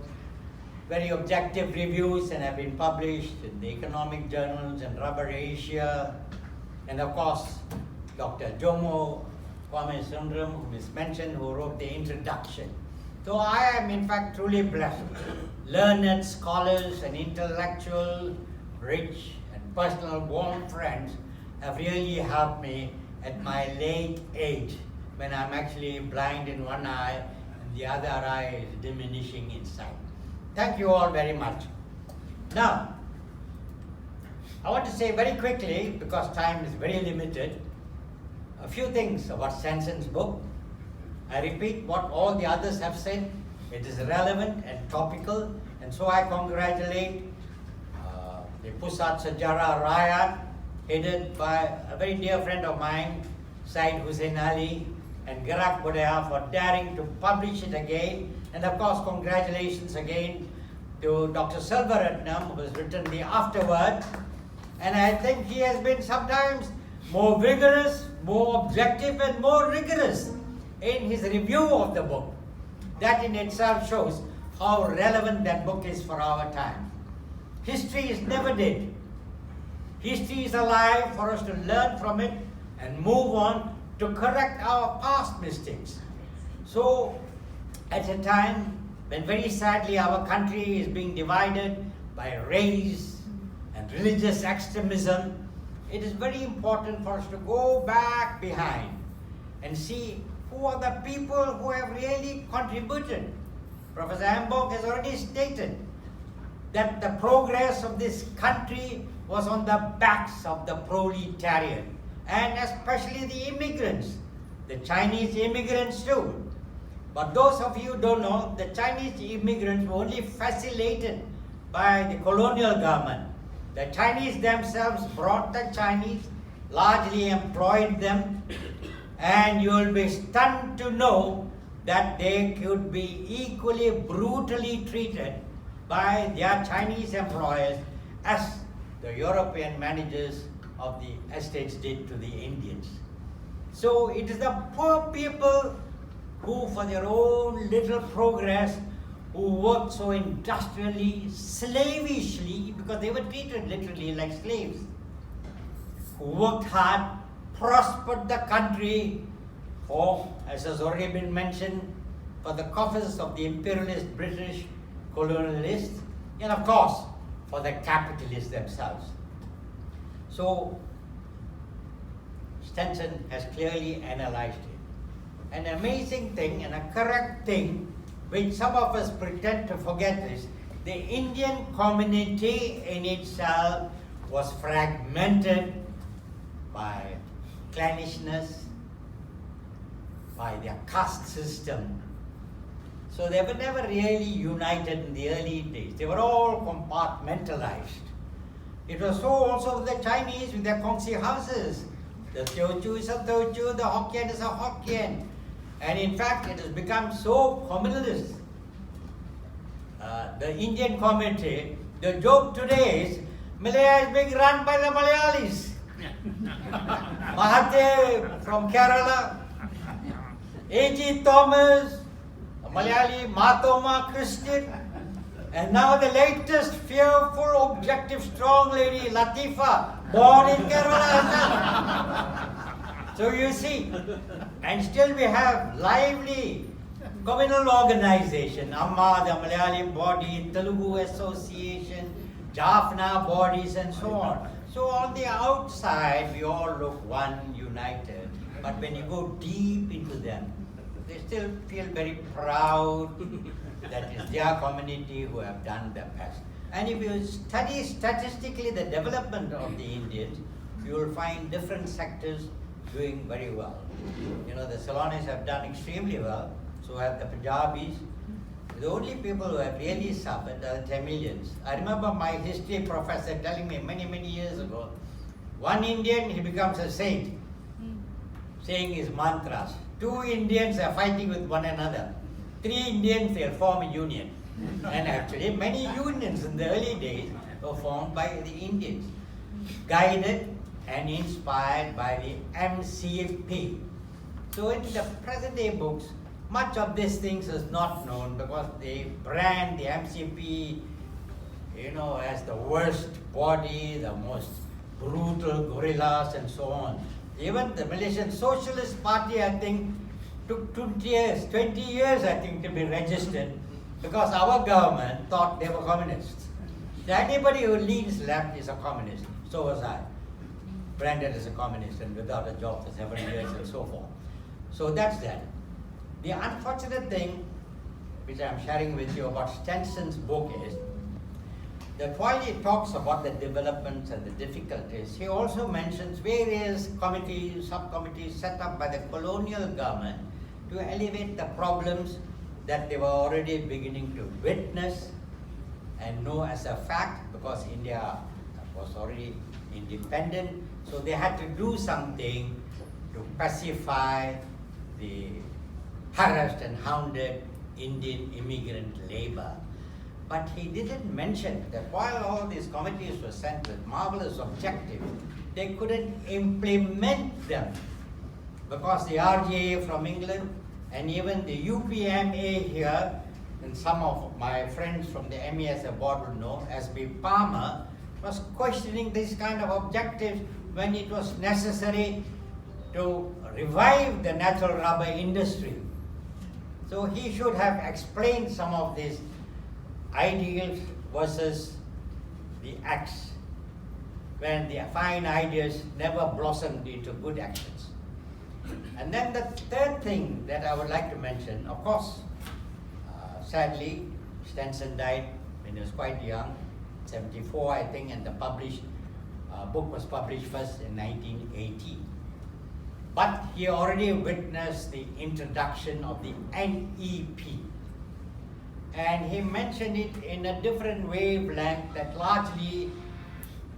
very objective reviews and have been published in the economic journals and Rubber Asia. And of course, Dr. Jomo Kwame Sundram, who is mentioned, who wrote the introduction. So I am in fact truly blessed. Learned scholars and intellectual, rich and personal warm friends have really helped me at my late age, when I'm actually blind in one eye and the other eye is diminishing in sight. Thank you all very much. Now, I want to say very quickly, because time is very limited, a few things about Sanson's book. I repeat what all the others have said. It is relevant and topical, and so I congratulate the Pusat Sejarah Rakyat, headed by a very dear friend of mine, Syed Hussein Ali, and Gerak Budaya for daring to publish it again. And of course, congratulations again to Dr. Selvaratnam, who has written the afterword. And I think he has been sometimes more vigorous, more objective, and more rigorous in his review of the book. That in itself shows how relevant that book is for our time. History is never dead. History is alive for us to learn from it and move on to correct our past mistakes. So, at a time when very sadly our country is being divided by race and religious extremism, it is very important for us to go back behind and see who are the people who have really contributed. Professor Embong has already stated that the progress of this country was on the backs of the proletariat, and especially the immigrants, the Chinese immigrants too. But those of you who don't know, the Chinese immigrants were only facilitated by the colonial government. The Chinese themselves brought the Chinese, largely employed them, and you will be stunned to know that they could be equally brutally treated by their Chinese employers as the European managers of the estates did to the Indians. So it is the poor people who, for their own little progress, who worked so industrially, slavishly, because they were treated literally like slaves, who worked hard, prospered the country for, as has already been mentioned, for the coffers of the imperialist British colonialists, and of course, for the capitalists themselves. So, Stenson has clearly analyzed it. An amazing thing and a correct thing, which some of us pretend to forget, is the Indian community in itself was fragmented by clannishness, by their caste system. So they were never really united in the early days. They were all compartmentalized. It was so also with the Chinese with their Kongsi houses. The Teochew is a Teochew, the Hokkien is a Hokkien. And in fact, it has become so communalist. The Indian community, the joke today is, Malaya is being run by the Malayalis. Mahathir from Kerala, A.G. Thomas, a Malayali, Matoma Christian, and now the latest fearful, objective, strong lady, Latifa, born in Kerala. So you see, and still we have lively communal organization, Amma, the Malayali body, Telugu Association, Jaffna bodies, and so on. So on the outside, we all look one, united. But when you go deep into them, they still feel very proud that it's their community who have done the best. And if you study statistically the development of the Indians, you will find different sectors doing very well. You know, the Ceylonese have done extremely well, so have the Punjabis. The only people who have really suffered are the Tamilians. I remember my history professor telling me many, many years ago, one Indian, he becomes a saint, saying his mantras. 2 Indians are fighting with one another. 3 Indians, they'll form a union. And actually, many unions in the early days were formed by the Indians, guided and inspired by the MCP. So in the present day books, much of these things is not known because they brand the MCP, you know, as the worst body, the most brutal guerrillas and so on. Even the Malaysian Socialist Party, I think, took 20 years, I think, to be registered because our government thought they were communists. So anybody who leans left is a communist. So was I, branded as a communist and without a job for 7 years and so forth. So that's that. The unfortunate thing, which I'm sharing with you about Stenson's book is, that while he talks about the developments and the difficulties, he also mentions various committees, subcommittees set up by the colonial government to alleviate the problems that they were already beginning to witness and know as a fact, because India was already independent, so they had to do something to pacify the harassed and hounded Indian immigrant labor. But he didn't mention that while all these committees were sent with marvelous objectives, they couldn't implement them because the RJA from England and even the UPMA here, and some of my friends from the MES board will know, SB Palmer, was questioning these kind of objectives when it was necessary to revive the natural rubber industry. So he should have explained some of these ideals versus the acts, when the fine ideas never blossomed into good actions. And then the third thing that I would like to mention, of course, sadly, Stenson died when he was quite young, 74 I think, and the book was published first in 1980. But he already witnessed the introduction of the NEP. And he mentioned it in a different wavelength, that largely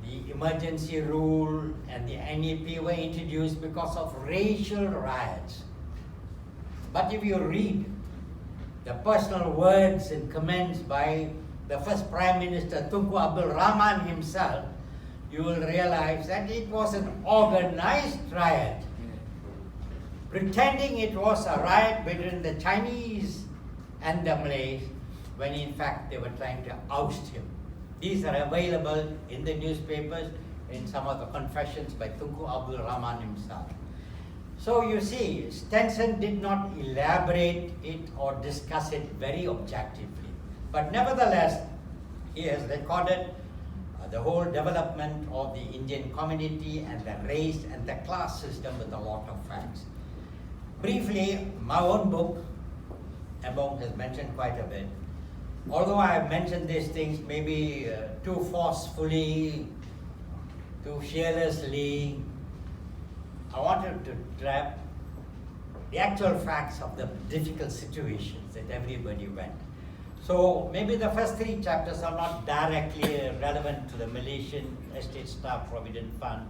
the emergency rule and the NEP were introduced because of racial riots. But if you read the personal words and comments by the first Prime Minister Tunku Abdul Rahman himself, you will realize that it was an organized riot, pretending it was a riot between the Chinese and the Malays, when in fact they were trying to oust him. These are available in the newspapers, in some of the confessions by Tunku Abdul Rahman himself. So you see, Stenson did not elaborate it or discuss it very objectively. But nevertheless, he has recorded the whole development of the Indian community and the race and the class system with a lot of facts. Briefly, my own book, Embong has mentioned quite a bit. Although I have mentioned these things maybe too forcefully, too fearlessly, I wanted to grab the actual facts of the difficult situations that everybody went. So maybe the first 3 chapters are not directly relevant to the Malaysian Estate Staff Provident Fund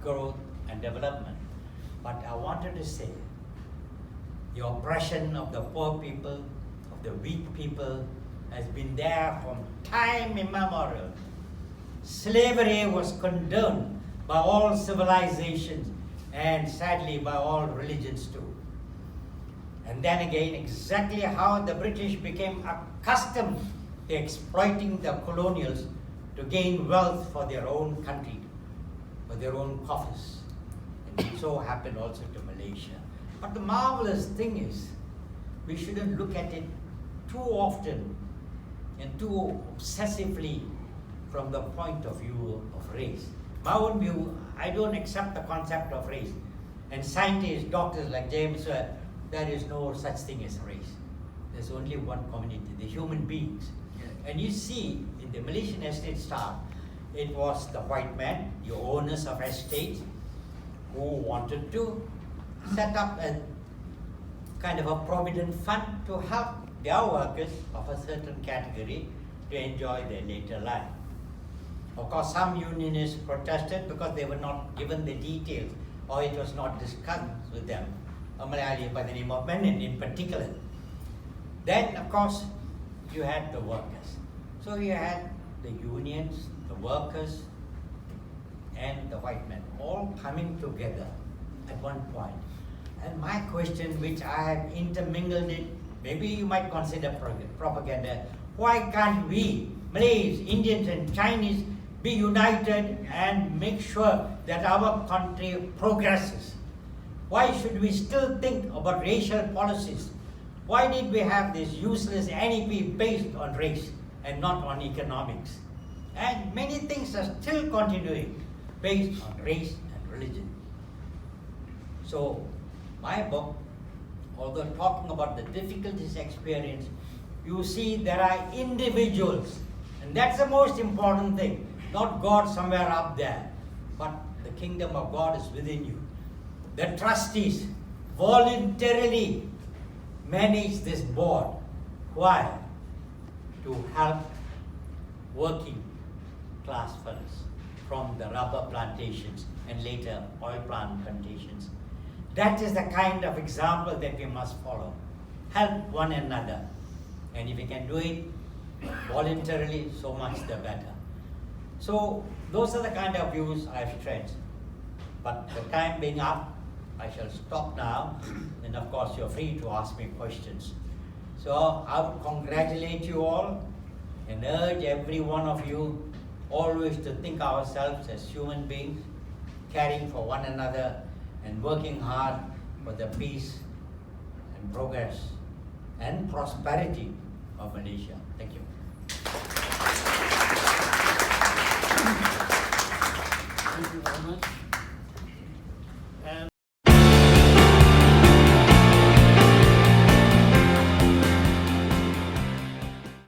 growth and development. But I wanted to say the oppression of the poor people, of the weak people, has been there from time immemorial. Slavery was condoned by all civilizations and sadly by all religions too. And then again, exactly how the British became accustomed to exploiting the colonials to gain wealth for their own country, for their own coffers. And it so happened also to Malaysia. But the marvelous thing is, we shouldn't look at it too often and too obsessively from the point of view of race. My own view, I don't accept the concept of race. And scientists, doctors like James, there is no such thing as race. There's only one community, the human beings. And you see, in the Malaysian estate staff, it was the white men, the owners of estates, who wanted to set up a kind of a provident fund to help their workers of a certain category to enjoy their later life. Of course, some unionists protested because they were not given the details or it was not discussed with them. A Malayali by the name of Menon in particular. Then, of course, you had the workers. So you had the unions, the workers, and the white men all coming together at one point. And my question, which I have intermingled it, maybe you might consider propaganda, why can't we, Malays, Indians and Chinese, be united and make sure that our country progresses? Why should we still think about racial policies? Why did we have this useless NEP based on race and not on economics? And many things are still continuing based on race and religion. So, my book, although talking about the difficulties experienced, you see there are individuals, and that's the most important thing, not God somewhere up there, but the kingdom of God is within you. The trustees voluntarily manage this board. Why? To help working class fellows from the rubber plantations and later oil plant plantations. That is the kind of example that we must follow. Help one another. And if we can do it voluntarily, so much the better. So those are the kind of views I've shared. But the time being up, I shall stop now. And of course, you're free to ask me questions. So I would congratulate you all and urge every one of you always to think ourselves as human beings, caring for one another and working hard for the peace and progress and prosperity of Malaysia. Thank you.